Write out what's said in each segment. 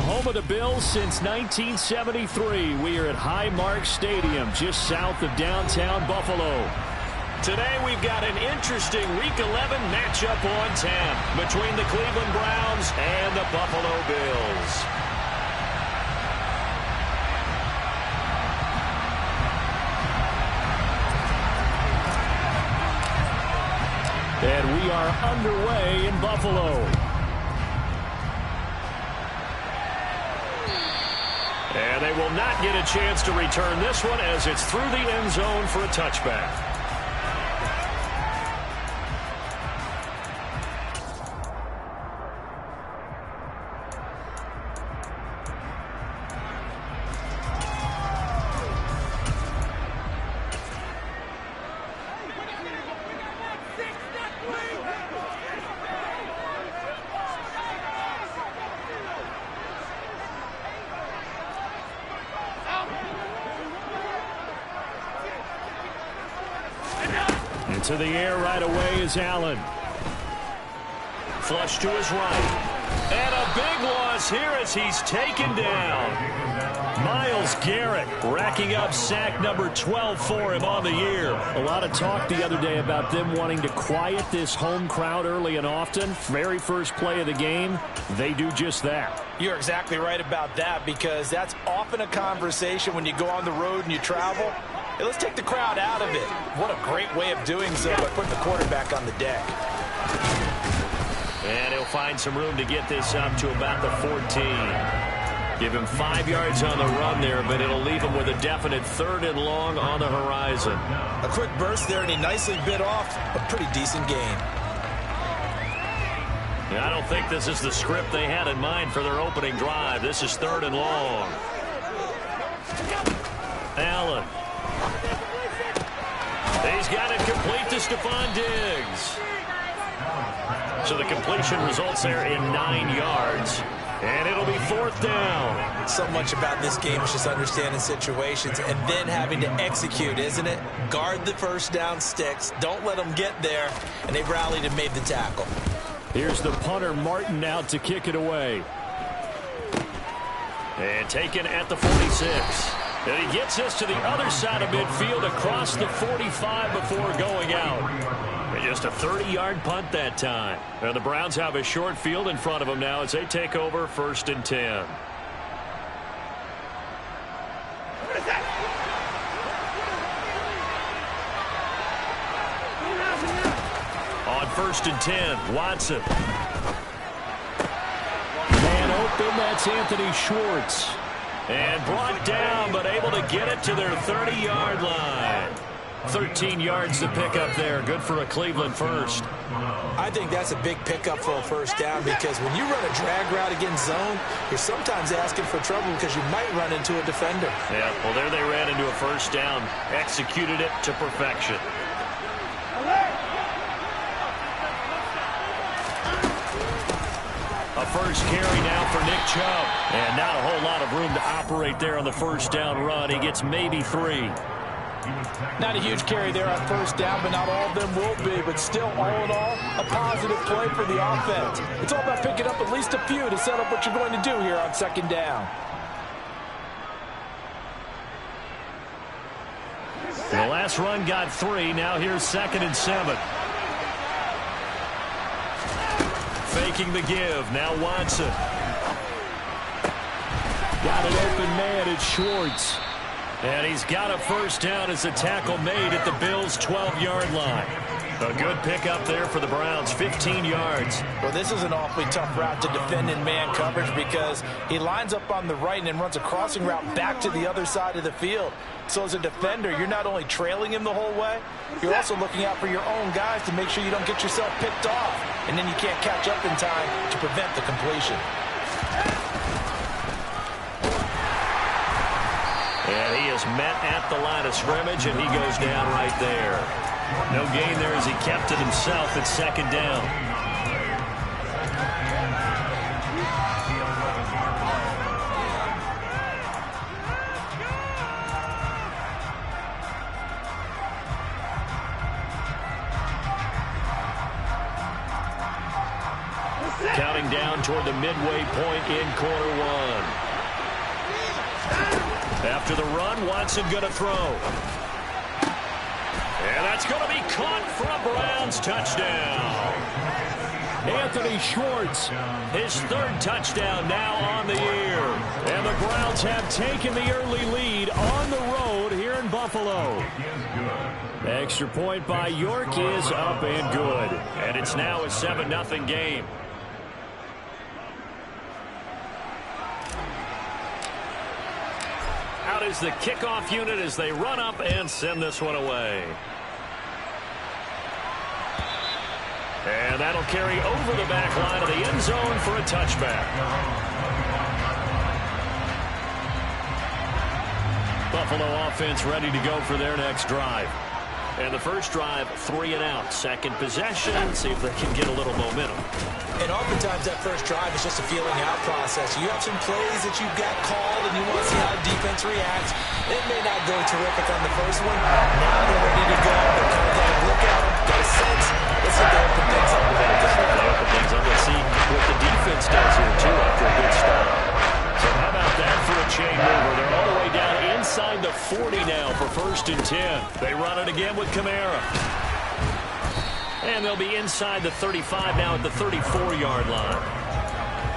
home of the Bills since 1973. We are at Highmark Stadium, just south of downtown Buffalo. Today we've got an interesting Week 11 matchup on tap between the Cleveland Browns and the Buffalo Bills. And we are underway in Buffalo. And they will not get a chance to return this one as it's through the end zone for a touchback. To the air right away is Allen. Flush to his right. And a big loss here as he's taken down. Myles Garrett racking up sack number 12 for him on the year. A lot of talk the other day about them wanting to quiet this home crowd early and often. Very first play of the game, they do just that. You're exactly right about that, because that's often a conversation when you go on the road and you travel. Hey, let's take the crowd out of it. What a great way of doing so by putting the quarterback on the deck. And he'll find some room to get this up to about the 14. Give him 5 yards on the run there, but it'll leave him with a definite 3rd and long on the horizon. A quick burst there, and he nicely bit off a pretty decent gain. I don't think this is the script they had in mind for their opening drive. This is 3rd and long. Allen. He's got it complete to Stephon Diggs. So the completion results there in 9 yards. And it'll be 4th down. So much about this game is just understanding situations and then having to execute, isn't it? Guard the first down sticks. Don't let them get there. And they've rallied and made the tackle. Here's the punter, Martin, out to kick it away. And taken at the 46. And he gets us to the other side of midfield across the 45 before going out. And just a 30-yard punt that time. And the Browns have a short field in front of them now as they take over 1st and 10. On 1st and 10, Watson. Man open, that's Anthony Schwartz. And brought down, but able to get it to their 30-yard line. 13 yards to pick up there. Good for a Cleveland first. I think that's a big pickup for a first down, because when you run a drag route against zone, you're sometimes asking for trouble because you might run into a defender. Yeah, well, there they ran into a first down. Executed it to perfection. A first carry now for Nick Chubb. And not a whole lot of room to operate there on the first down run. He gets maybe 3. Not a huge carry there on first down, but not all of them will be. But still, all in all, a positive play for the offense. It's all about picking up at least a few to set up what you're going to do here on 2nd down. The last run got 3. Now here's 2nd and 7. Faking the give. Now Watson. Got an open man. It's Schwartz. And he's got a first down as the tackle made at the Bills' 12-yard line. A good pickup there for the Browns, 15 yards. Well, this is an awfully tough route to defend in man coverage, because he lines up on the right and then runs a crossing route back to the other side of the field. So as a defender, you're not only trailing him the whole way, you're also looking out for your own guys to make sure you don't get yourself picked off. And then you can't catch up in time to prevent the completion. And he is met at the line of scrimmage, and he goes down right there. No gain there as he kept it himself at 2nd down. winding down toward the midway point in quarter one. After the run, Watson going to throw. And that's going to be caught for a Browns touchdown. Anthony Schwartz, his third touchdown now on the year. And the Browns have taken the early lead on the road here in Buffalo. Extra point by York is up and good. And it's now a 7-0 game. Out is the kickoff unit as they run up and send this one away. And that'll carry over the back line of the end zone for a touchback. Buffalo offense ready to go for their next drive. And the first drive, 3 and out. Second possession, see if they can get a little momentum. And oftentimes that first drive is just a feeling out process. You have some plays that you've got called and you want to see how the defense reacts. It may not go terrific on the first one. Now they're ready to go. They're kind of got to look at them, got a sense. Let's see if they open things up a little bit. They open things up. Let's see what the defense does here, too, after a good start. So how about that for a chain mover? They're all the way down inside the 40 now for 1st and 10. They run it again with Kamara. And they'll be inside the 35 now at the 34-yard line.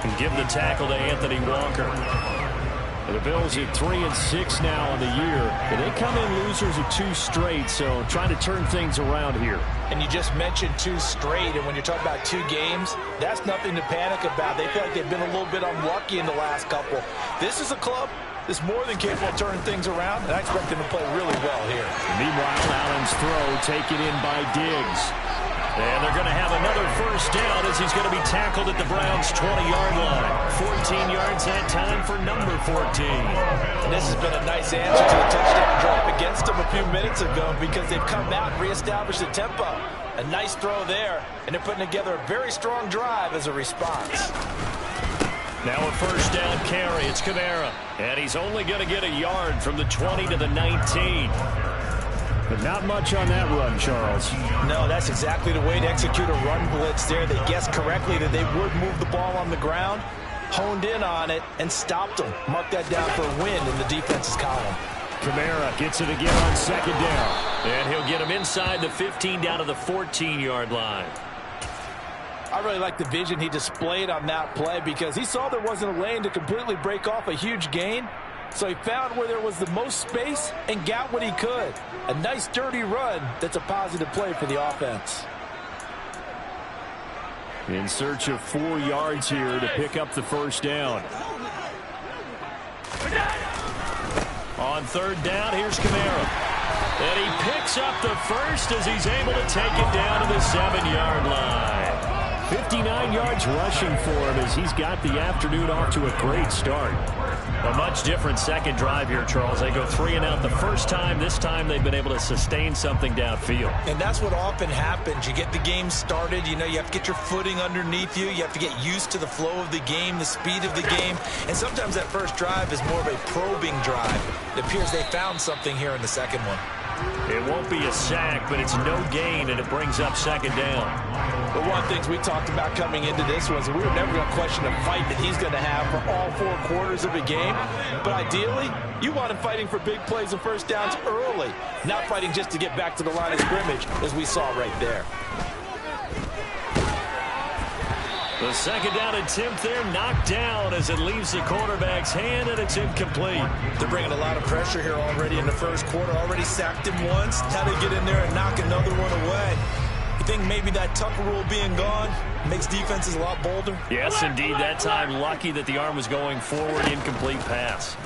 And give the tackle to Anthony Walker. And the Bills at 3-6 now on the year. And they come in losers of 2 straight, so trying to turn things around here. And you just mentioned 2 straight, and when you're talking about 2 games, that's nothing to panic about. They feel like they've been a little bit unlucky in the last couple. This is a club that's more than capable of turning things around, and I expect them to play really well here. Meanwhile, Allen's throw taken in by Diggs. And they're going to have another first down as he's going to be tackled at the Browns' 20-yard line. 14 yards that time for number 14. And this has been a nice answer to the touchdown drive against them a few minutes ago because they've come out and reestablished the tempo. A nice throw there, and they're putting together a very strong drive as a response. Now a first down carry. It's Kamara. And he's only going to get a yard from the 20 to the 19. But not much on that run, Charles. No, that's exactly the way to execute a run blitz there. They guessed correctly that they would move the ball on the ground, honed in on it, and stopped them. Mark that down for a win in the defense's column. Kamara gets it again on second down. And he'll get him inside the 15 down to the 14-yard line. I really like the vision he displayed on that play because he saw there wasn't a lane to completely break off a huge gain. So he found where there was the most space and got what he could. A nice dirty run that's a positive play for the offense. In search of 4 yards here to pick up the first down. On third down, here's Kamara. And he picks up the first as he's able to take it down to the 7-yard line. 59 yards rushing for him as he's got the afternoon off to a great start. A much different second drive here, Charles. They go 3 and out the first time. This time they've been able to sustain something downfield. And that's what often happens. You get the game started. You know, you have to get your footing underneath you. You have to get used to the flow of the game, the speed of the game. And sometimes that first drive is more of a probing drive. It appears they found something here in the second one. It won't be a sack, but it's no gain, and it brings up second down. But one of the things we talked about coming into this was we were never going to question the fight that he's going to have for all 4 quarters of a game. But ideally, you want him fighting for big plays and first downs early, not fighting just to get back to the line of scrimmage, as we saw right there. The second down attempt there knocked down as it leaves the quarterback's hand, and it's incomplete. They're bringing a lot of pressure here already in the first quarter. Already sacked him once. How to get in there and knock another one away. You think maybe that Tucker rule being gone makes defenses a lot bolder? Yes, indeed. That time, lucky that the arm was going forward. Incomplete pass.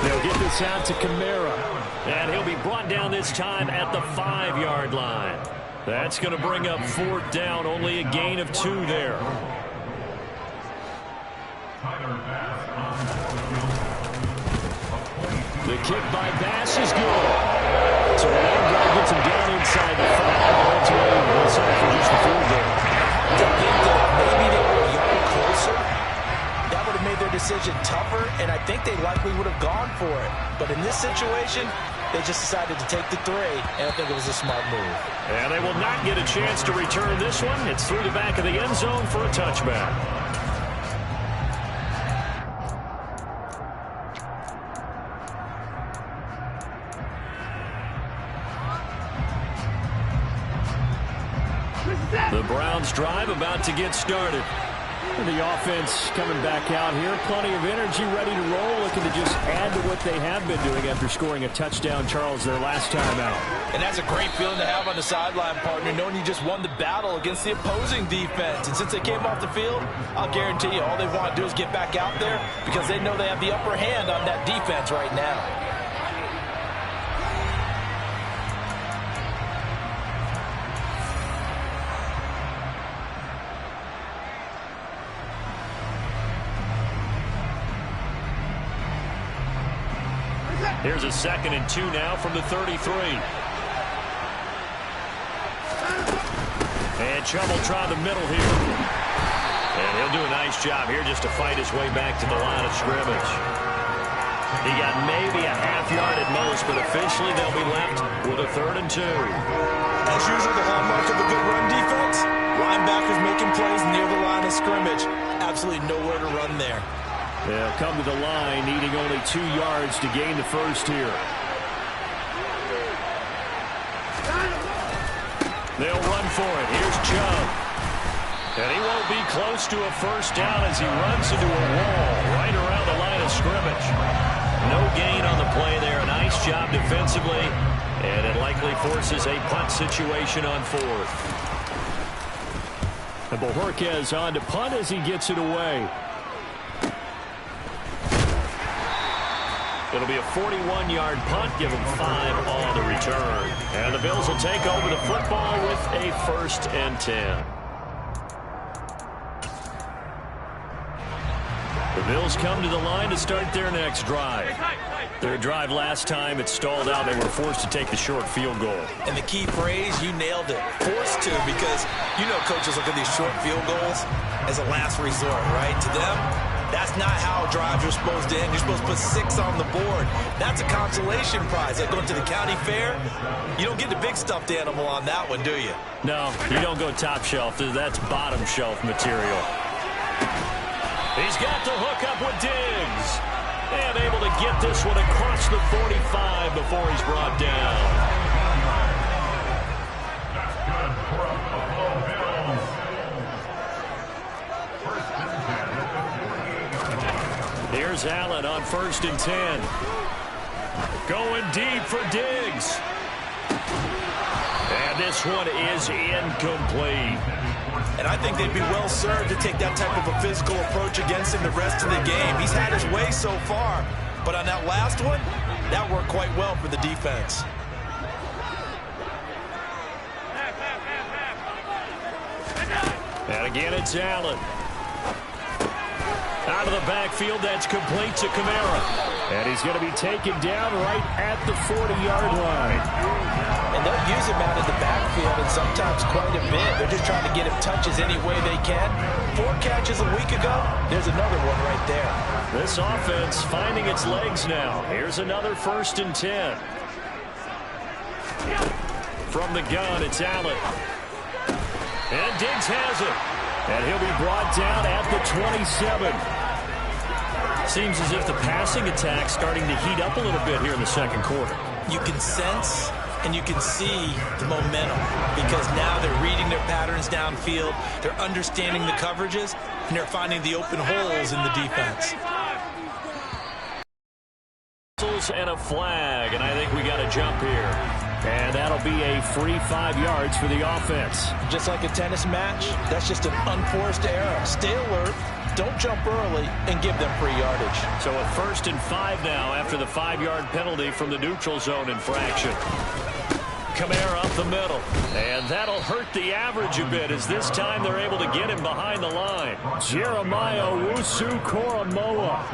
They'll get this out to Kamara. And he'll be brought down this time at the 5-yard line. That's going to bring up 4th down. Only a gain of 2 there. The kick by Bass is good. So the long guy gets him down inside the 5. And that's where he'll settle for just a field goal. To think that maybe they were a yard closer, that would have made their decision tougher, and I think they likely would have gone for it. But in this situation, They just decided to take the 3, and I think it was a smart move. And they will not get a chance to return this one. It's through the back of the end zone for a touchback. The Browns drive about to get started. The offense coming back out here. Plenty of energy, ready to roll, looking to just add to what they have been doing after scoring a touchdown, Charles, their last time out. And that's a great feeling to have on the sideline, partner, knowing you just won the battle against the opposing defense. And since they came off the field, I'll guarantee you all they want to do is get back out there because they know they have the upper hand on that defense right now. Here's a 2nd and 2 now from the 33. And Chubb try the middle here. And he'll do a nice job here just to fight his way back to the line of scrimmage. He got maybe a half yard at most, but officially they'll be left with a 3rd and 2. As usual, the hallmark of a good run defense, linebackers making plays near the line of scrimmage. Absolutely nowhere to run there. They'll come to the line, needing only 2 yards to gain the first here. They'll run for it. Here's Chubb. And he won't be close to a first down as he runs into a wall right around the line of scrimmage. No gain on the play there. A nice job defensively. And it likely forces a punt situation on 4th. And Bojorquez on to punt as he gets it away. It'll be a 41-yard punt, give them 5 on the return. And the Bills will take over the football with a 1st and 10. The Bills come to the line to start their next drive. Their drive last time, it stalled out. They were forced to take the short field goal. And the key phrase, you nailed it. Forced to, because you know coaches look at these short field goals as a last resort, right? To them, that's not how drives are supposed to end. You're supposed to put 6 on the board. That's a consolation prize. Like going to the county fair, you don't get the big stuffed animal on that one, do you? No, you don't go top shelf. That's bottom shelf material. He's got the hook up with Diggs. And able to get this one across the 45 before he's brought down. Here's Allen on 1st and 10. Going deep for Diggs. And this one is incomplete. And I think they'd be well served to take that type of a physical approach against him the rest of the game. He's had his way so far, but on that last one, that worked quite well for the defense. And again, it's Allen. Out of the backfield, that's complete to Kamara. And he's going to be taken down right at the 40-yard line. And they'll use him out of the backfield, and sometimes quite a bit. They're just trying to get him touches any way they can. 4 catches a week ago, there's another one right there. This offense finding its legs now. Here's another 1st and 10. From the gun, it's Allen. And Diggs has it. And he'll be brought down at the 27. Seems as if the passing attack's starting to heat up a little bit here in the second quarter. You can sense and you can see the momentum because now they're reading their patterns downfield, they're understanding the coverages, and they're finding the open holes in the defense. And a flag, and I think we got a jump here. And that'll be a free 5 yards for the offense. Just like a tennis match, that's just an unforced error. Stay alert, don't jump early, and give them free yardage. So a 1st and 5 now after the 5-yard penalty from the neutral zone infraction. Kamara up the middle. And that'll hurt the average a bit as this time they're able to get him behind the line. Jeremiah Owusu-Koramoah.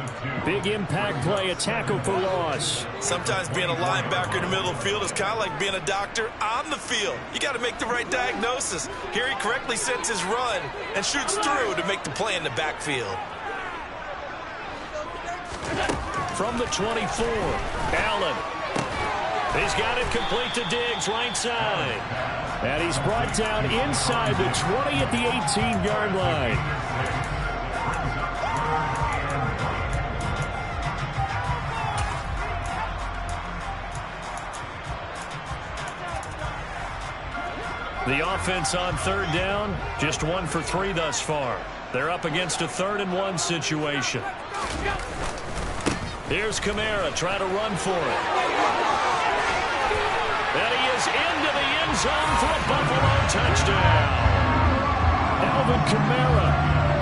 Big impact play, a tackle for loss. Sometimes being a linebacker in the middle of the field is kind of like being a doctor on the field. You got to make the right diagnosis. Here he correctly sets his run and shoots through to make the play in the backfield. From the 24, Allen. He's got it complete to Diggs, right side. And he's brought down inside the 20 at the 18-yard line. The offense on third down, just 1 for 3 thus far. They're up against a 3rd-and-1 situation. Here's Kamara trying to run for it. And he is into the end zone for a Buffalo touchdown. Alvin Kamara,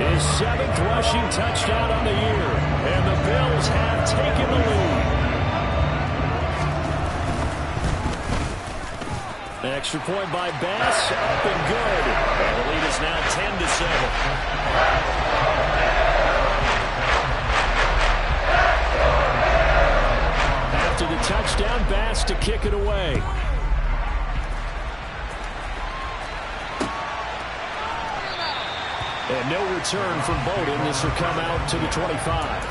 his 7th rushing touchdown on the year. And the Bills have taken the lead. An extra point by Bass, up and good. And the lead is now 10-7. After the touchdown, Bass to kick it away. And no return from Bowden. This will come out to the 25.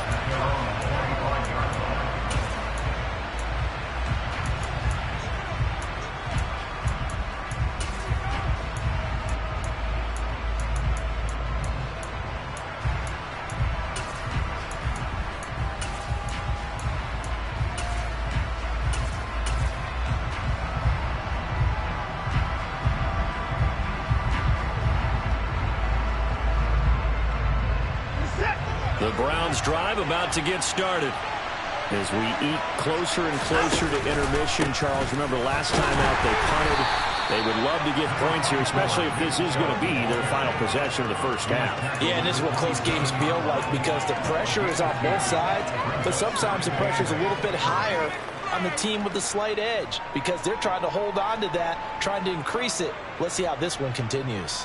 The Browns drive about to get started. As we eat closer and closer to intermission, Charles, remember last time out they punted. They would love to get points here, especially if this is going to be their final possession of the first half. Yeah, and this is what close games feel like because the pressure is on both sides, but sometimes the pressure is a little bit higher on the team with the slight edge because they're trying to hold on to that, trying to increase it. Let's see how this one continues.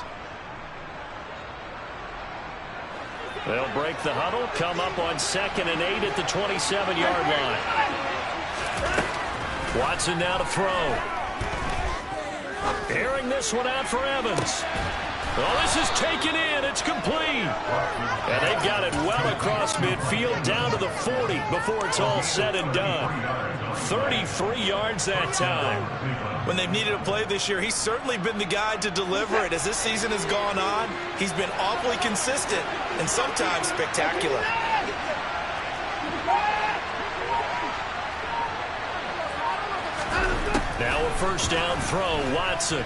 They'll break the huddle, come up on 2nd and 8 at the 27-yard line. Watson now to throw. Airing this one out for Evans. Oh, this is taken in. It's complete. And they've got it well across midfield down to the 40 before it's all said and done. 33 yards that time. When they've needed a play this year, he's certainly been the guy to deliver it. As this season has gone on, he's been awfully consistent and sometimes spectacular. Now a first down throw, Watson.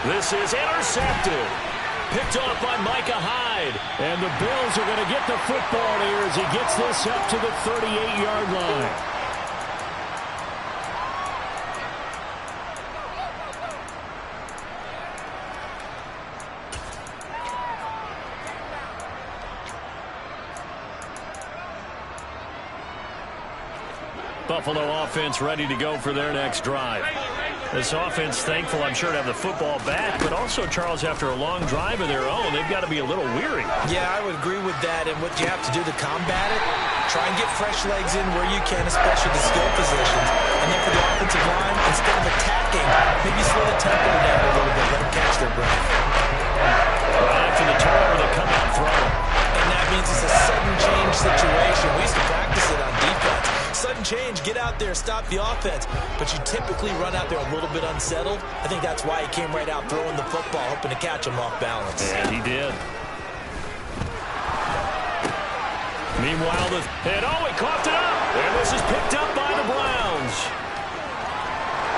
This is intercepted. Picked off by Micah Hyde. And the Bills are going to get the football here as he gets this up to the 38-yard line. Buffalo offense ready to go for their next drive. This offense thankful, I'm sure, to have the football back, but also, Charles, after a long drive of their own, they've got to be a little weary. Yeah, I would agree with that, and what you have to do to combat it, try and get fresh legs in where you can, especially the skill positions. And then for the offensive line, instead of attacking, maybe slow the tempo down a little bit, let them catch their breath. Right after the turnover, they come out throwing. And that means it's a sudden change situation. We used to practice it on defense. Sudden change, get out there, stop the offense. But you typically run out there a little bit unsettled. I think that's why he came right out throwing the football, hoping to catch him off balance. And he did. Meanwhile, he coughed it up. And this is picked up by the Browns.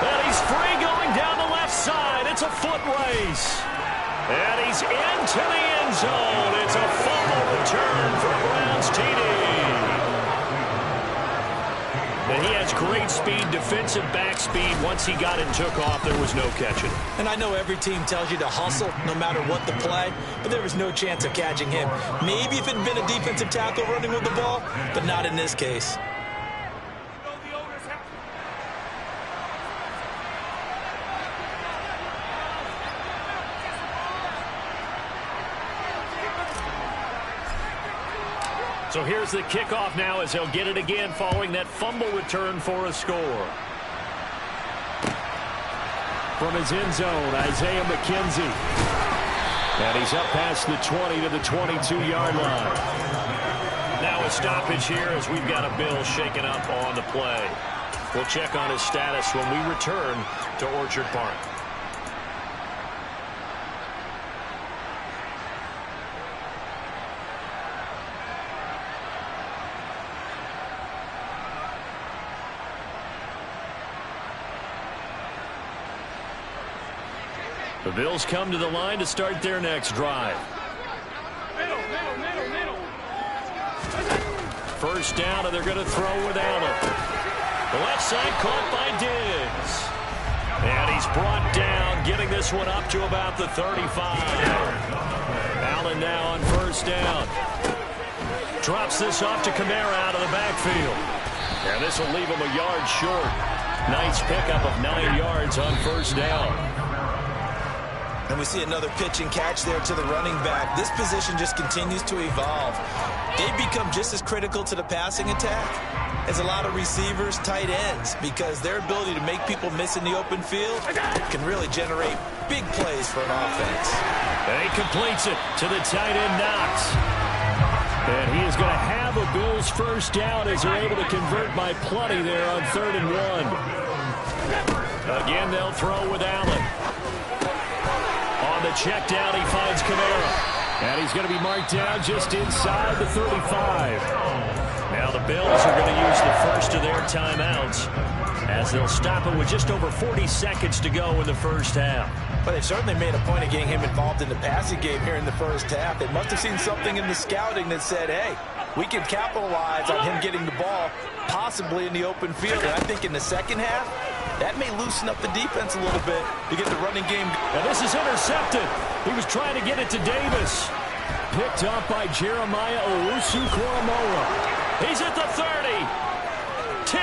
And he's free going down the left side. It's a foot race. And he's into the end zone. It's a fumble return for Browns TD. And he has great speed, defensive back speed. Once he got it and took off, there was no catching him. And I know every team tells you to hustle no matter what the play, but there was no chance of catching him. Maybe if it had been a defensive tackle running with the ball, but not in this case. So here's the kickoff now as he'll get it again following that fumble return for a score. From his end zone, Isaiah McKenzie. And he's up past the 20 to the 22-yard line. Now A stoppage here as we've got a Bill shaken up on the play. We'll check on his status when we return to Orchard Park. The Bills come to the line to start their next drive. First down, and they're going to throw with Allen. The left side caught by Diggs. And he's brought down, getting this one up to about the 35. Allen now on first down. Drops this off to Kamara out of the backfield. And this will leave him a yard short. Nice pickup of 9 yards on first down. And we see another pitch and catch there to the running back. This position just continues to evolve. They've become just as critical to the passing attack as a lot of receivers, tight ends, because their ability to make people miss in the open field can really generate big plays for an offense. And he completes it to the tight end, Knox. And he is going to have a Bills first down as they're able to convert by plenty there on 3rd and 1. Again, they'll throw with Allen. On the check down, he finds Kamara. And he's going to be marked down just inside the 35. Now the Bills are going to use the first of their timeouts as they'll stop it with just over 40 seconds to go in the first half. But they've certainly made a point of getting him involved in the passing game here in the first half. They must have seen something in the scouting that said, hey, we can capitalize on him getting the ball possibly in the open field. And I think in the second half, that may loosen up the defense a little bit to get the running game. And this is intercepted. He was trying to get it to Davis. Picked up by Jeremiah Owusu-Koramoah. He's at the 30. 10.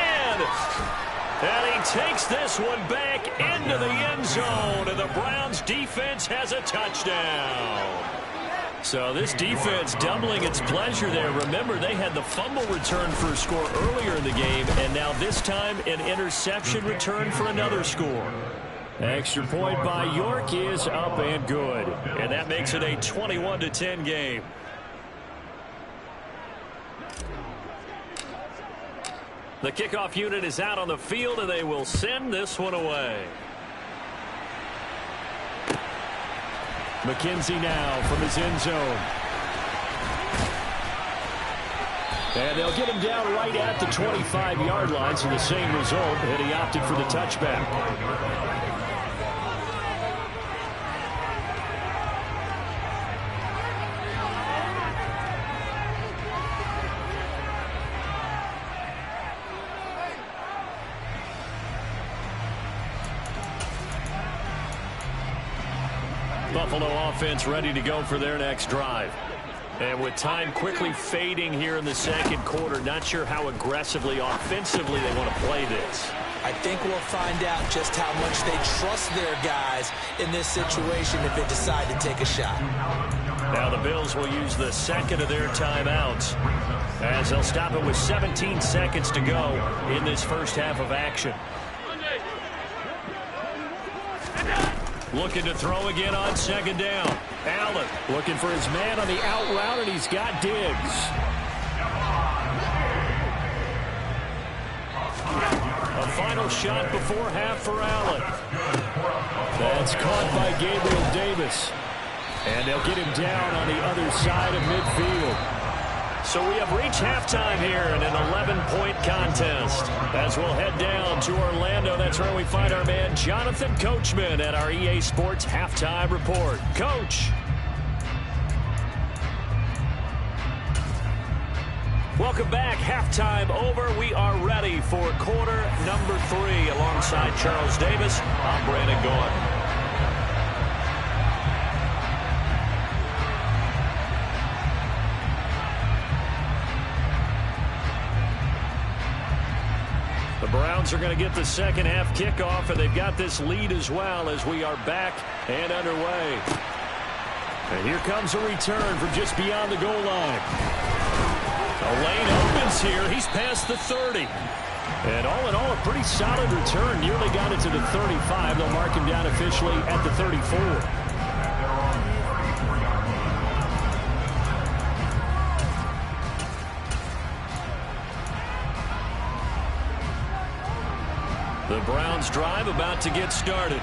And he takes this one back into the end zone. And the Browns defense has a touchdown. So this defense doubling its pleasure there. Remember, they had the fumble return for a score earlier in the game, and now this time an interception return for another score. Extra point by York is up and good. And that makes it a 21-10 game. The kickoff unit is out on the field, and they will send this one away. McKenzie now from his end zone. And they'll get him down right at the 25-yard line, so the same result, and he opted for the touchback. Buffalo offense ready to go for their next drive. And with time quickly fading here in the second quarter, not sure how aggressively, offensively they want to play this. I think we'll find out just how much they trust their guys in this situation if they decide to take a shot. Now the Bills will use the second of their timeouts as they'll stop it with 17 seconds to go in this first half of action. Looking to throw again on second down. Allen looking for his man on the out route, and he's got Diggs. A final shot before half for Allen. That's caught by Gabriel Davis. And they'll get him down on the other side of midfield. So we have reached halftime here in an 11-point contest. As we'll head down to Orlando, that's where we find our man Jonathan Coachman at our EA Sports Halftime Report. Coach. Welcome back. Halftime over. We are ready for quarter number 3. Alongside Charles Davis, I'm Brandon Gaudin. The Browns are going to get the second half kickoff, and they've got this lead as well as we are back and underway. And here comes a return from just beyond the goal line. A lane opens here. He's past the 30. And all in all, a pretty solid return. Nearly got it to the 35. They'll mark him down officially at the 34. The Browns drive about to get started.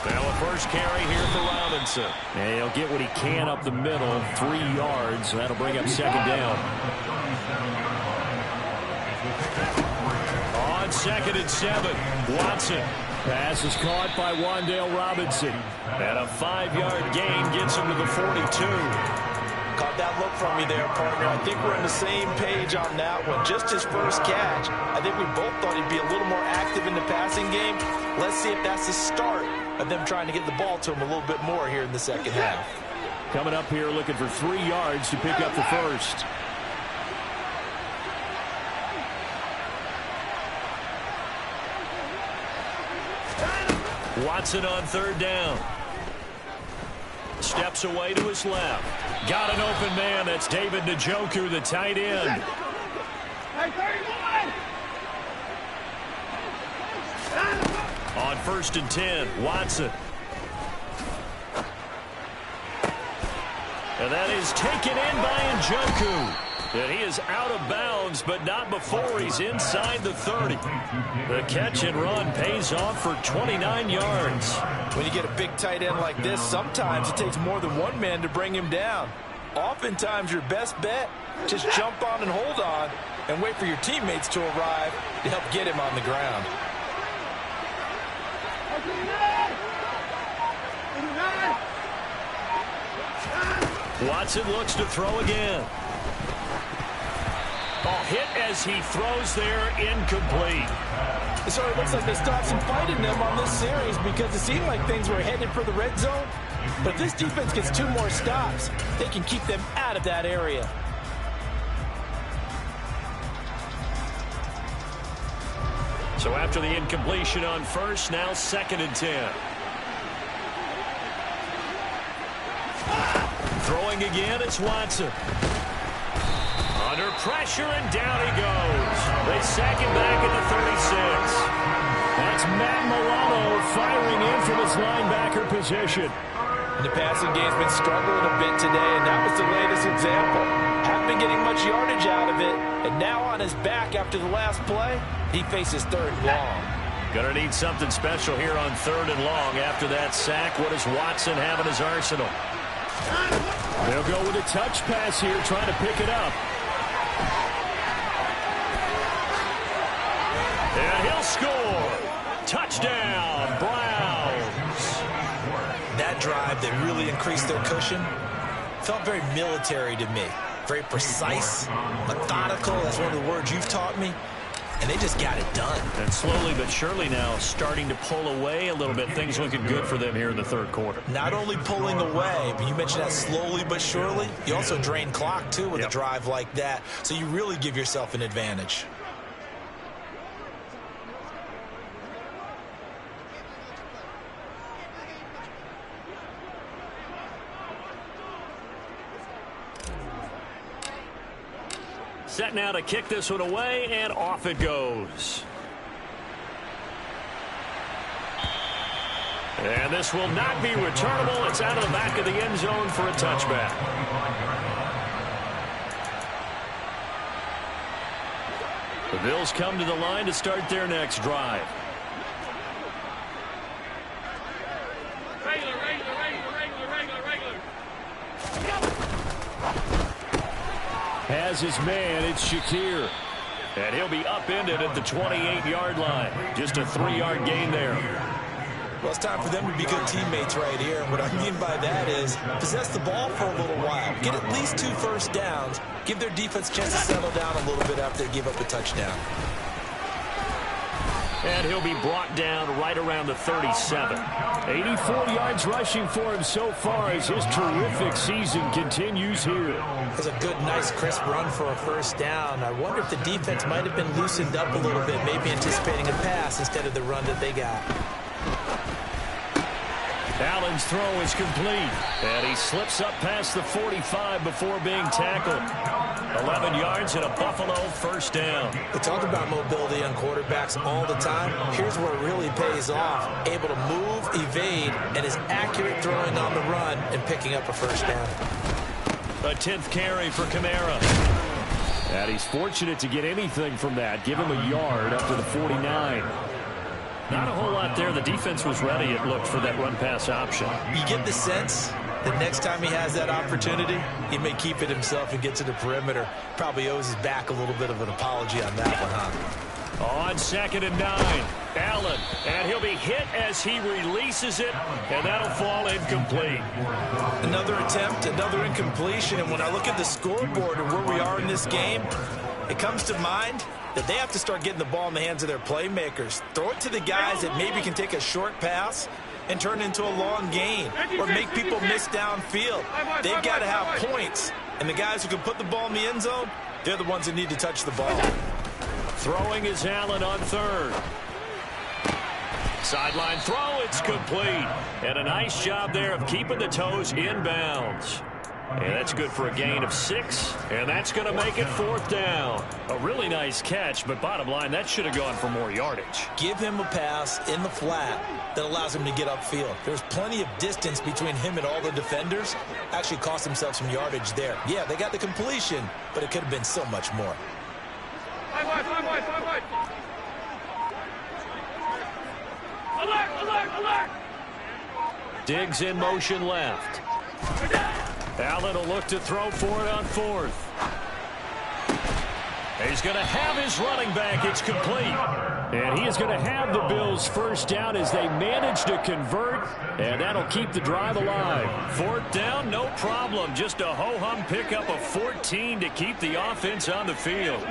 Now a first carry here for Robinson. And he'll get what he can up the middle, 3 yards. That'll bring up second down. On 2nd and 7, Watson. Pass is caught by Wan'Dale Robinson. And a 5-yard gain gets him to the 42. Caught that look from me there, partner. I think we're on the same page on that one. Just his first catch. I think we both thought he'd be a little more active in the passing game. Let's see if that's the start of them trying to get the ball to him a little bit more here in the second half. Coming up here looking for 3 yards to pick up the first. Watson on 3rd down. Steps away to his left. Got an open man. That's David Njoku, the tight end. On 1st and 10, Watson. And that is taken in by Njoku. And he is out of bounds, but not before he's inside the 30. The catch and run pays off for 29 yards. When you get a big tight end like this, sometimes it takes more than one man to bring him down. Oftentimes, your best bet, just jump on and hold on and wait for your teammates to arrive to help get him on the ground. Watson looks to throw again. Ball hit as he throws there, incomplete. So it looks like they stopped some fight in them on this series because it seemed like things were headed for the red zone. But this defense gets 2 more stops. They can keep them out of that area. So after the incompletion on 1st, now 2nd and 10. Throwing again, it's Watson. Under pressure, and down he goes. They sack him back at the 36. That's Matt Milano firing in from his linebacker position. The passing game's been struggling a bit today, and that was the latest example. Haven't been getting much yardage out of it, and now on his back after the last play, he faces 3rd and long. Gonna need something special here on 3rd and long after that sack. What does Watson have in his arsenal? They'll go with a touch pass here, trying to pick it up. And he'll score. Touchdown, Browns. That drive that really increased their cushion felt very military to me. Very precise, methodical. That's one of the words you've taught me. And they just got it done. And slowly but surely now starting to pull away a little bit. Things looking good for them here in the 3rd quarter. Not only pulling away, but you mentioned that slowly but surely. You also drain clock, too, with a drive like that. So you really give yourself an advantage. Set now to kick this one away, and off it goes. And this will not be returnable. It's out of the back of the end zone for a touchback. The Bills come to the line to start their next drive. Regular. Has his man, it's Shakir. And he'll be upended at the 28-yard line. Just a 3-yard gain there. Well, it's time for them to be good teammates right here. And what I mean by that is possess the ball for a little while. Get at least 2 first downs. Give their defense a chance to settle down a little bit after they give up the touchdown. And he'll be brought down right around the 37. 84 yards rushing for him so far as his terrific season continues here. It's a good, nice, crisp run for a first down. I wonder if the defense might have been loosened up a little bit, maybe anticipating a pass instead of the run that they got. Allen's throw is complete, and he slips up past the 45 before being tackled. 11 yards and a Buffalo first down. We talk about mobility on quarterbacks all the time. Here's where it really pays off. Able to move, evade, and is accurate throwing on the run and picking up a first down. A 10th carry for Kamara. And he's fortunate to get anything from that. Give him a yard up to the 49. Not a whole lot there. The defense was ready, it looked, for that run-pass option. You get the sense that next time he has that opportunity, he may keep it himself and get to the perimeter. Probably owes his back a little bit of an apology on that one, huh? On 2nd and 9, Allen, and he'll be hit as he releases it, and that'll fall incomplete. Another attempt, another incompletion, and when I look at the scoreboard and where we are in this game, it comes to mind that they have to start getting the ball in the hands of their playmakers. Throw it to the guys that maybe can take a short pass and turn it into a long gain or make people miss downfield. They've got to have points, and the guys who can put the ball in the end zone, they're the ones that need to touch the ball. Throwing is Allen on 3rd. Sideline throw, it's complete. And a nice job there of keeping the toes in bounds. And that's good for a gain of 6, and that's going to make it 4th down. A really nice catch, but bottom line, that should have gone for more yardage. Give him a pass in the flat that allows him to get upfield. There's plenty of distance between him and all the defenders. Actually cost himself some yardage there. Yeah, they got the completion, but it could have been so much more. Alert! Diggs in motion left. Allen will look to throw for it on 4th. He's going to have his running back. It's complete. And he is going to have the Bills' first down as they manage to convert, and that'll keep the drive alive. 4th down, no problem. Just a ho-hum pickup of 14 to keep the offense on the field.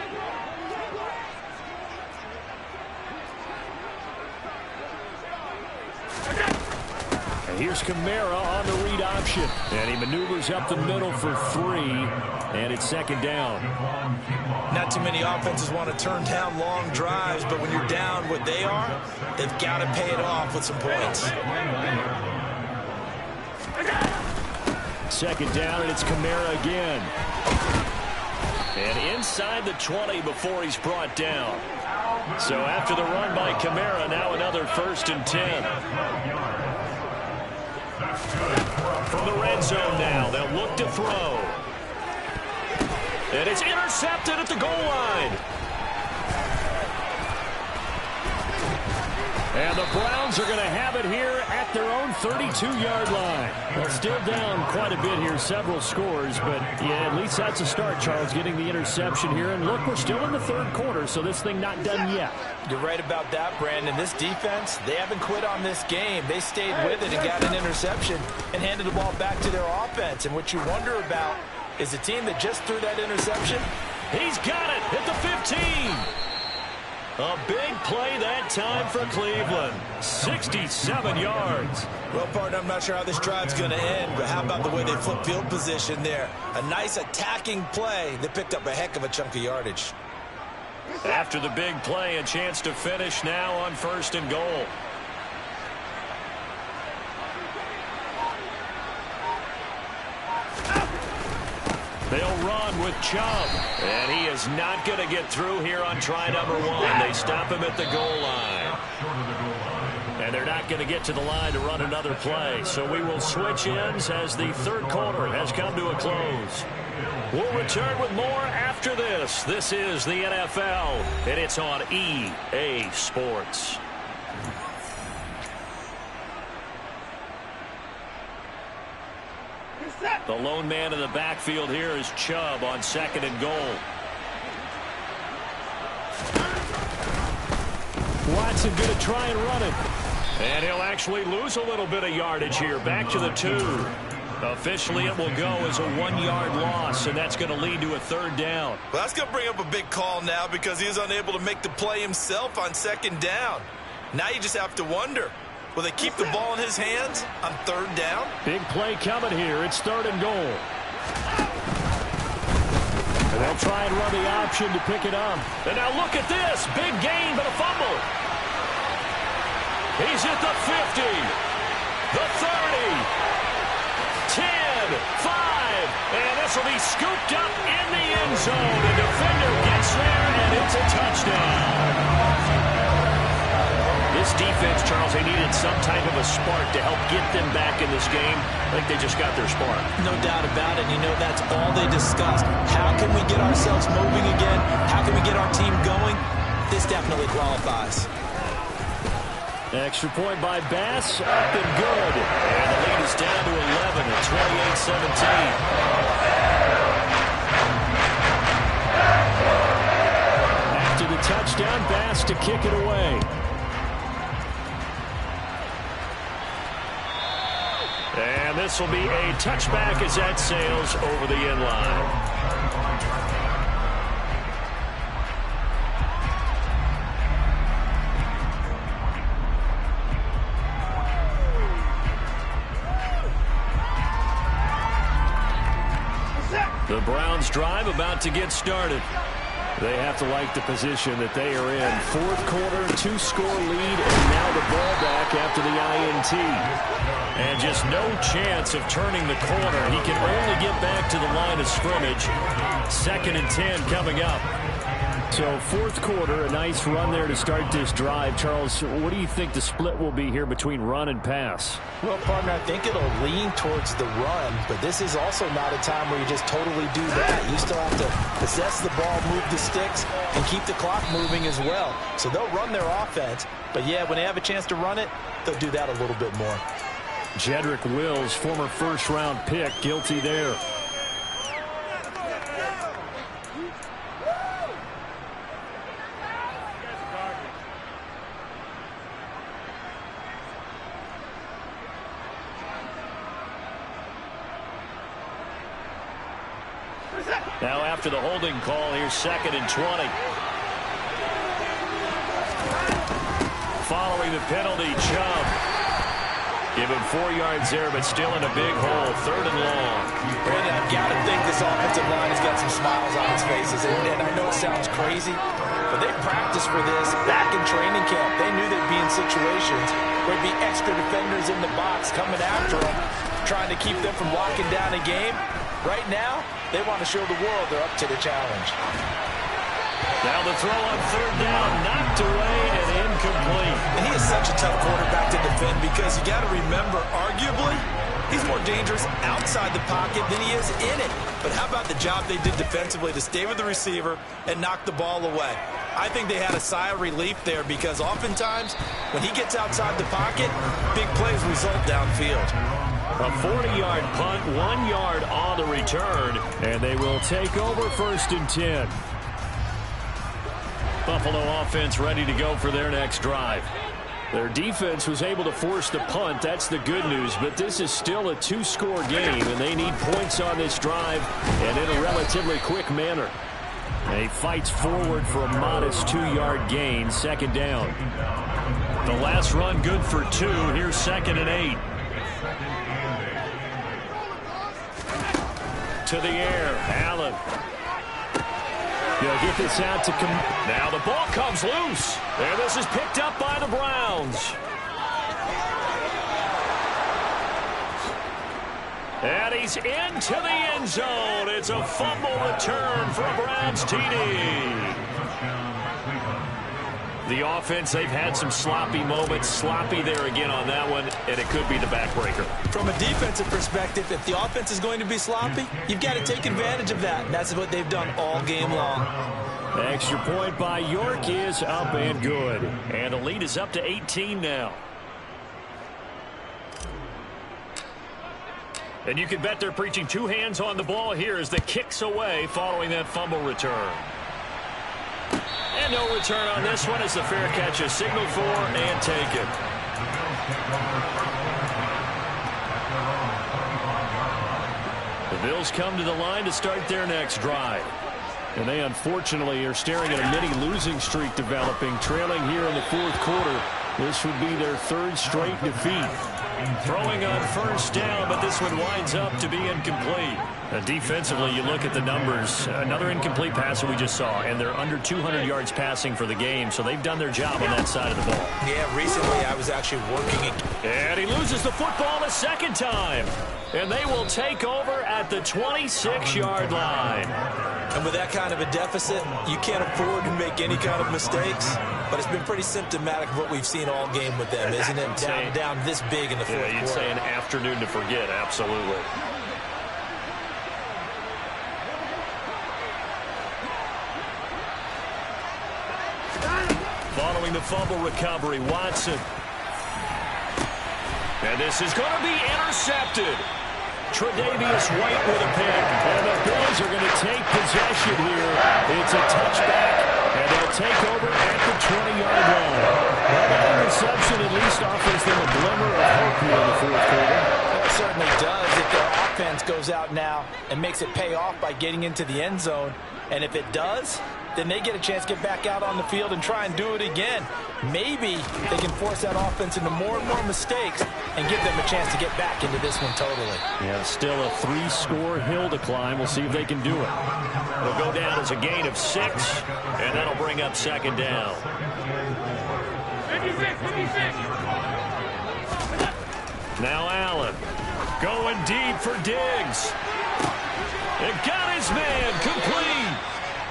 Here's Kamara on the read option. And he maneuvers up the middle for 3. And it's 2nd down. Not too many offenses want to turn down long drives, but when you're down what they are, they've got to pay it off with some points. 2nd down, and it's Kamara again. And inside the 20 before he's brought down. So after the run by Kamara, now another 1st and 10. From the red zone now, they'll look to throw. And it's intercepted at the goal line. And the Browns are going to have it here at their own 32-yard line. Well, still down quite a bit here, several scores, but yeah, at least that's a start, Charles, getting the interception here. And look, we're still in the 3rd quarter, so this thing not done yet. You're right about that, Brandon. This defense, they haven't quit on this game. They stayed with it and got an interception and handed the ball back to their offense. And what you wonder about is the team that just threw that interception. He's got it at the 15. A big play that time for Cleveland. 67 yards. Well, partner, I'm not sure how this drive's going to end, but how about the way they flip field position there? A nice attacking play that picked up a heck of a chunk of yardage. After the big play, a chance to finish now on 1st and goal. They'll run with Chubb, and he is not going to get through here on try number 1. They stop him at the goal line. And they're not going to get to the line to run another play. So we will switch ends as the 3rd quarter has come to a close. We'll return with more after this. This is the NFL, and it's on EA Sports. The lone man in the backfield here is Chubb on 2nd and goal. Watson going to try and run it. And he'll actually lose a little bit of yardage here. Back to the 2. Officially, it will go as a 1-yard loss, and that's going to lead to a 3rd down. Well, that's going to bring up a big call now because he's unable to make the play himself on 2nd down. Now you just have to wonder, will they keep the ball in his hands on 3rd down? Big play coming here. It's 3rd and goal. And they'll try and run the option to pick it up. And now look at this. Big gain, but a fumble. He's at the 50, the 30, 10, 5, and this will be scooped up in the end zone. The defender gets there, and it's a touchdown. This defense, Charles, they needed some type of a spark to help get them back in this game. I think they just got their spark. No doubt about it. You know, that's all they discussed. How can we get our ourselves moving again? How can we get our team going? This definitely qualifies. Extra point by Bass, up and good. And the lead is down to 11 at 28-17. After the touchdown, Bass to kick it away. And this will be a touchback as that sails over the end line. The Browns drive about to get started. They have to like the position that they are in. Fourth quarter, 2-score lead, and now the ball back after the INT. And just no chance of turning the corner. He can only get back to the line of scrimmage. 2nd and 10 coming up. So fourth quarter, a nice run there to start this drive. Charles, what do you think the split will be here between run and pass? Well, partner, I think it'll lean towards the run, but this is also not a time where you just totally do that. You still have to possess the ball, move the sticks, and keep the clock moving as well. So they'll run their offense, but yeah, when they have a chance to run it, they'll do that a little bit more. Jedrick Wills, former first-round pick, guilty there. Now after the holding call, here's 2nd and 20. Following the penalty, Chubb. Give him 4 yards there, but still in a big hole. 3rd and long. Brandon, I've got to think this offensive line has got some smiles on its faces. And I know it sounds crazy, but they practiced for this back in training camp. They knew they'd be in situations where there'd be extra defenders in the box coming after them, trying to keep them from locking down a game. Right now, they want to show the world they're up to the challenge. Now the throw on 3rd down, knocked away and incomplete. And he is such a tough quarterback to defend because you got to remember, arguably, he's more dangerous outside the pocket than he is in it. But how about the job they did defensively to stay with the receiver and knock the ball away? I think they had a sigh of relief there because oftentimes when he gets outside the pocket, big plays result downfield. A 40-yard punt, 1 yard on the return, and they will take over 1st and 10. Buffalo offense ready to go for their next drive. Their defense was able to force the punt. That's the good news, but this is still a 2-score game, and they need points on this drive and in a relatively quick manner. And he fights forward for a modest 2-yard gain, 2nd down. The last run good for 2. Here's 2nd and 8. To the air, Allen. He'll get this out to come. Now the ball comes loose. And this is picked up by the Browns. And he's into the end zone. It's a fumble return for a Browns TD. The offense, they've had some sloppy moments. Sloppy there again on that one, and it could be the backbreaker. From a defensive perspective, if the offense is going to be sloppy, you've got to take advantage of that. And that's what they've done all game long. The extra point by York is up and good. And the lead is up to 18 now. And you can bet they're preaching 2 hands on the ball here as the kick's away following that fumble return. And no return on this one as the fair catch is signaled for and taken. The Bills come to the line to start their next drive. And they unfortunately are staring at a mini losing streak developing, trailing here in the 4th quarter. This would be their 3rd straight defeat. Throwing on 1st down, but this one winds up to be incomplete. Defensively, you look at the numbers. Another incomplete pass that we just saw, and they're under 200 yards passing for the game, so they've done their job on that side of the ball. Yeah, recently I was actually working. And he loses the football a 2nd time. And they will take over at the 26-yard line. And with that kind of a deficit, you can't afford to make any kind of mistakes. But it's been pretty symptomatic of what we've seen all game with them, isn't it? Down this big in the 4th quarter. Yeah, you'd say an afternoon to forget, absolutely. following the fumble recovery. Watson. And this is going to be intercepted. Tre'Davious White with a pick. And the Bills are going to take possession here. It's a touchback, and they'll take over at the 20-yard line. Well, that interception at least offers them a glimmer of hope here in the fourth quarter. It certainly does if their offense goes out now and makes it pay off by getting into the end zone. And if it does, then they get a chance to get back out on the field and try and do it again. Maybe they can force that offense into more and more mistakes and give them a chance to get back into this one totally. Yeah, still a 3-score hill to climb. We'll see if they can do it. It'll go down as a gain of 6, and that'll bring up second down. Now Allen going deep for Diggs. It got his man complete.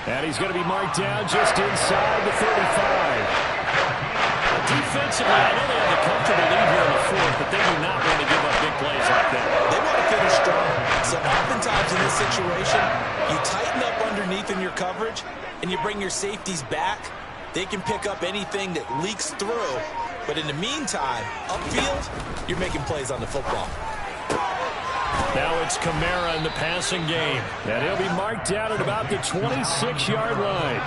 And he's going to be marked down just inside the 35. Defensively, I know they have a comfortable lead here in the fourth, but they do not want to give up big plays like that. They want to finish strong. So oftentimes in this situation, you tighten up underneath in your coverage, and you bring your safeties back. They can pick up anything that leaks through. But in the meantime, upfield, you're making plays on the football. Now it's Kamara in the passing game. And he'll be marked down at about the 26-yard line.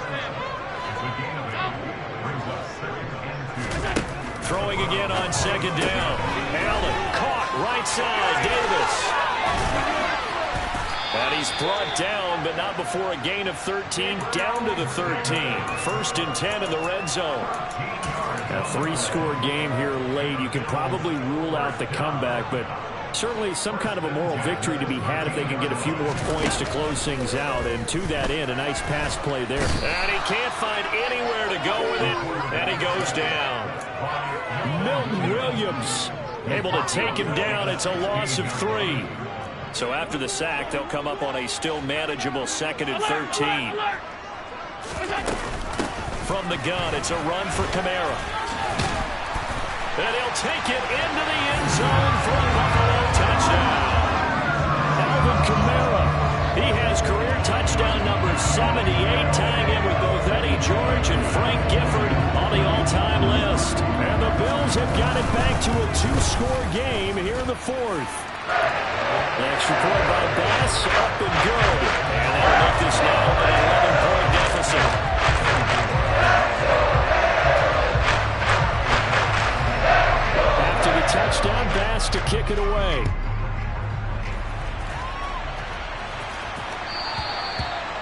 Throwing again on second down. Allen caught right side. Davis. And he's brought down, but not before a gain of 13. Down to the 13. First and 10 in the red zone. A 3-score game here late. You can probably rule out the comeback, but certainly some kind of a moral victory to be had if they can get a few more points to close things out. And to that end, a nice pass play there. And he can't find anywhere to go with it, and he goes down. Milton Williams able to take him down. It's a loss of 3. So after the sack, they'll come up on a still manageable 2nd and 13. From the gun, it's a run for Kamara. And he'll take it into the end zone for a Buffalo touchdown. Alvin Kamara, he has career touchdown number 78, tying in with both Eddie George and Frank Gifford on the all-time list. And the Bills have got it back to a 2-score game here in the fourth. The extra point by Bass, up and good. And that'll make this now an 11-point deficit. After the touchdown, Bass to kick it away.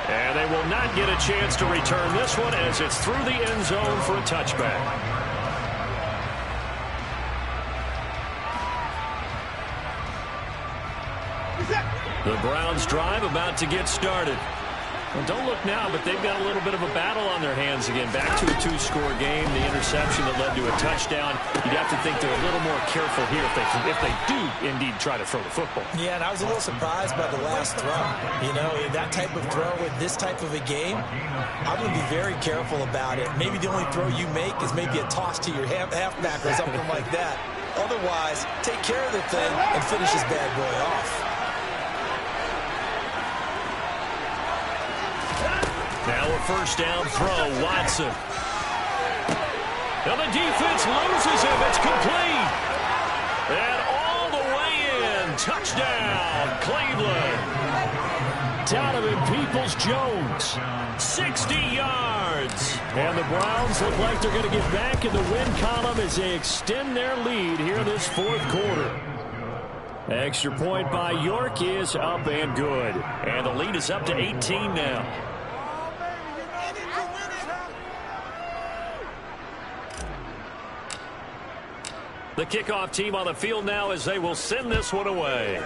And they will not get a chance to return this one as it's through the end zone for a touchback. The Browns drive about to get started. Well, don't look now, but they've got a little bit of a battle on their hands again. Back to a 2-score game. The interception that led to a touchdown. You'd have to think they're a little more careful here if they do indeed try to throw the football. Yeah, and I was a little surprised by the last throw. You know, that type of throw with this type of a game, I'm going to be very careful about it. Maybe the only throw you make is maybe a toss to your halfback or something like that. Otherwise, take care of the thing and finish this bad boy off. Now a first down throw, Watson. Now the defense loses him. It's complete. And all the way in. Touchdown, Cleveland. Donovan Peoples-Jones, 60 yards. And the Browns look like they're going to get back in the win column as they extend their lead here this fourth quarter. Extra point by York is up and good. And the lead is up to 18 now. The kickoff team on the field now as they will send this one away.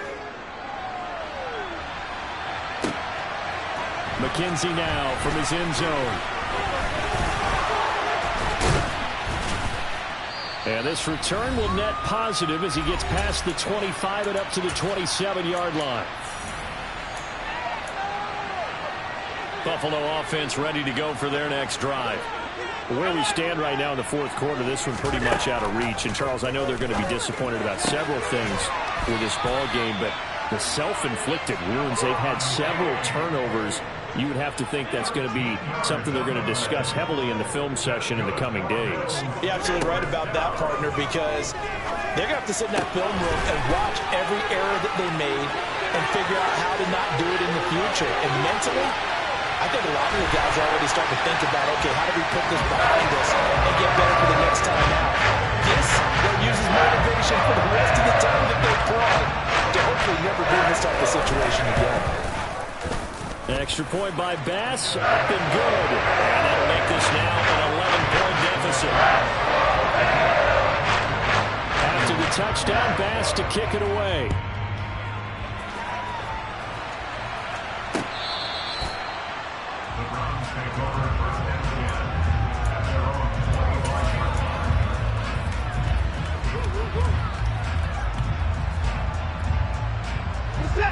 McKenzie now from his end zone. And this return will net positive as he gets past the 25 and up to the 27-yard line. Buffalo offense ready to go for their next drive. Where we stand right now in the fourth quarter, this one pretty much out of reach. And, Charles, I know they're going to be disappointed about several things with this ball game, but the self-inflicted wounds, they've had several turnovers you would have to think that's going to be something they're going to discuss heavily in the film session in the coming days. You're absolutely right about that, partner, because they're going to have to sit in that film room and watch every error that they made and figure out how to not do it in the future. And mentally, I think a lot of the guys are already starting to think about, okay, how do we put this behind us and get better for the next time out? This will use as motivation for the rest of the time that they play to hopefully never be in this type of situation again. Extra point by Bass, up and good. And that'll make this now an 11-point deficit. After the touchdown, Bass to kick it away.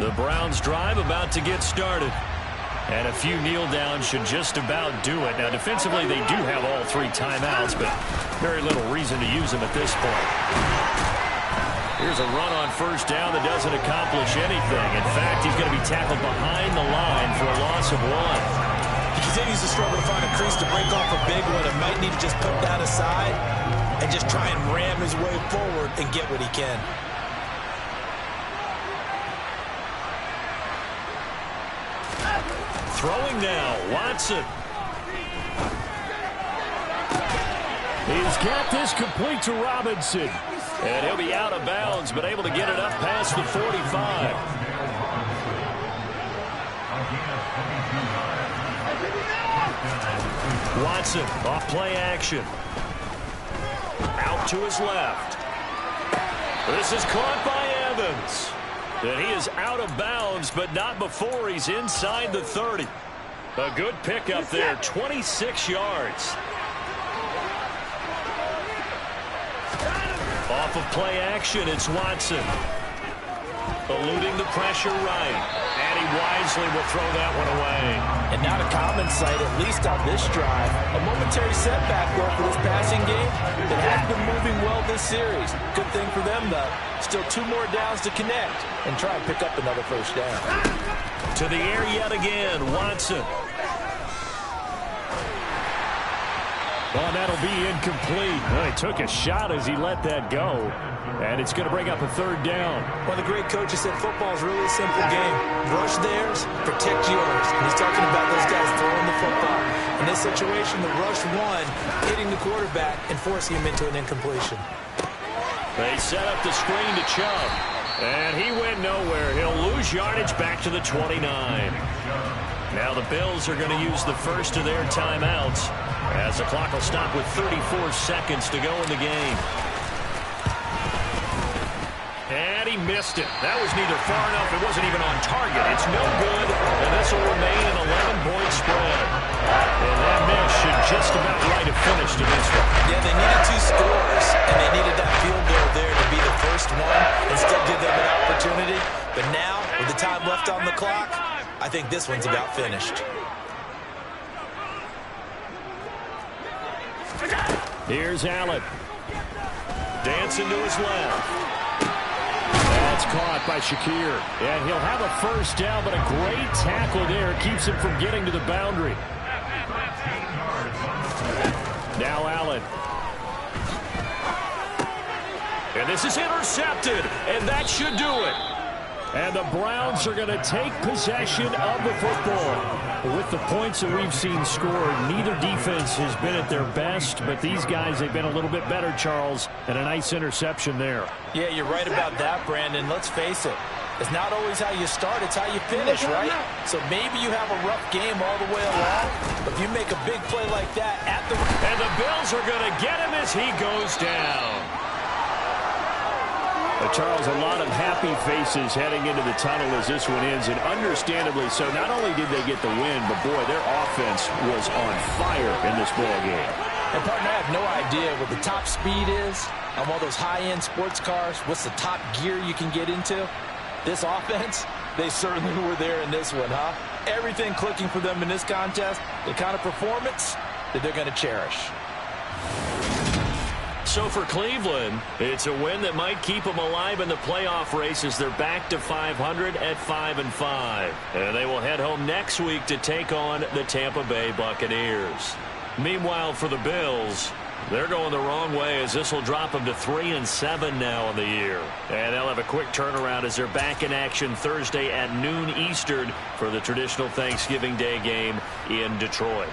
The Browns drive about to get started. And a few kneel downs should just about do it. Now, defensively, they do have all 3 timeouts, but very little reason to use them at this point. Here's a run on first down that doesn't accomplish anything. In fact, he's going to be tackled behind the line for a loss of 1. He continues to struggle to find a crease to break off a big one and might need to just put that aside and just try and ram his way forward and get what he can. Throwing now, Watson. He's got this complete to Robinson. And he'll be out of bounds, but able to get it up past the 45. Watson, off play action. Out to his left. This is caught by Evans. And he is out of bounds, but not before he's inside the 30. A good pickup there, 26 yards. Off of play action, it's Watson. Eluding the pressure right. And he wisely will throw that one away. And not a common sight, at least on this drive. A momentary setback, though, for this passing game that has been moving well this series. Good thing for them, though. Still 2 more downs to connect and try and pick up another first down. To the air yet again, Watson. Well, that'll be incomplete. Well, he took a shot as he let that go. And it's going to bring up a 3rd down. One of the great coaches said football is really a simple game. Rush theirs, protect yours. And he's talking about those guys throwing the football. In this situation, the rush one, hitting the quarterback and forcing him into an incompletion. They set up the screen to Chubb. And he went nowhere. He'll lose yardage back to the 29. Now the Bills are going to use the first of their timeouts as the clock will stop with 34 seconds to go in the game. And he missed it. That was neither far enough. It wasn't even on target. It's no good, and this will remain an 11-point spread. And that miss should just about right have finished in this one. Yeah, they needed 2 scores, and they needed that field goal there to be the first one and still give them an opportunity. But now, with the time left on the clock, I think this one's about finished. Here's Allen. Dancing to his left. That's caught by Shakir. And he'll have a first down, but a great tackle there keeps him from getting to the boundary. Now Allen. And this is intercepted, and that should do it. And the Browns are going to take possession of the football. With the points that we've seen scored, neither defense has been at their best, but these guys, they've been a little bit better, Charles, and a nice interception there. Yeah, you're right about that, Brandon. Let's face it. It's not always how you start, it's how you finish, right? So maybe you have a rough game all the way along, but if you make a big play like that at the... And the Bills are going to get him as he goes down. Charles, a lot of happy faces heading into the tunnel as this one ends, and understandably so. Not only did they get the win, but boy, their offense was on fire in this ball game. And partner, I have no idea what the top speed is on all those high-end sports cars. What's the top gear you can get into? This offense, they certainly were there in this one, huh? Everything clicking for them in this contest, the kind of performance that they're going to cherish. So for Cleveland, it's a win that might keep them alive in the playoff race as they're back to 500 at 5-5. And they will head home next week to take on the Tampa Bay Buccaneers. Meanwhile, for the Bills, they're going the wrong way as this will drop them to 3-7 now on the year. And they'll have a quick turnaround as they're back in action Thursday at noon Eastern for the traditional Thanksgiving Day game in Detroit.